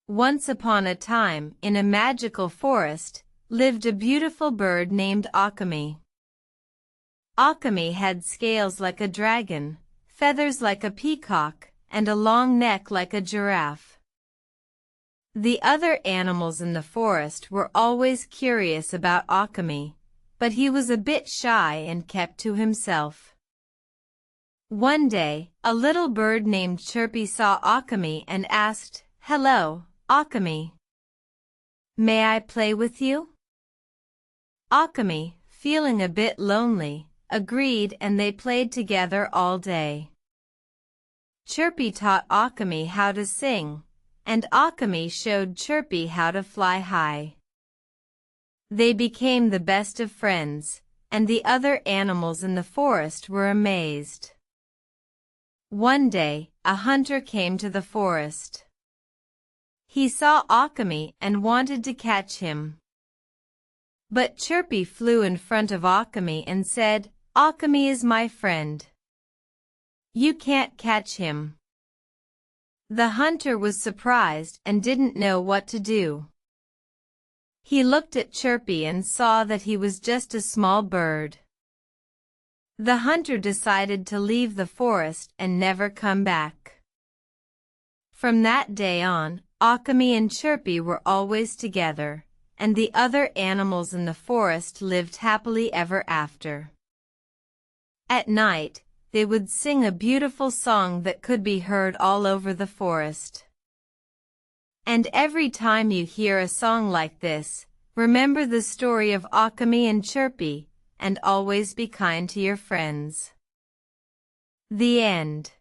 Once upon a time, in a magical forest, lived a beautiful bird named Occamy. Occamy had scales like a dragon, feathers like a peacock, and a long neck like a giraffe. The other animals in the forest were always curious about Occamy, but he was a bit shy and kept to himself. One day, a little bird named Chirpy saw Occamy and asked, "Hello, Occamy. May I play with you?" Occamy, feeling a bit lonely, agreed, and they played together all day. Chirpy taught Occamy how to sing, and Occamy showed Chirpy how to fly high. They became the best of friends, and the other animals in the forest were amazed. One day, a hunter came to the forest. He saw Occamy and wanted to catch him. But Chirpy flew in front of Occamy and said, "Occamy is my friend. You can't catch him." The hunter was surprised and didn't know what to do. He looked at Chirpy and saw that he was just a small bird. The hunter decided to leave the forest and never come back. From that day on, Occamy and Chirpy were always together, and the other animals in the forest lived happily ever after. At night, they would sing a beautiful song that could be heard all over the forest. And every time you hear a song like this, remember the story of Occamy and Chirpy, and always be kind to your friends. The end.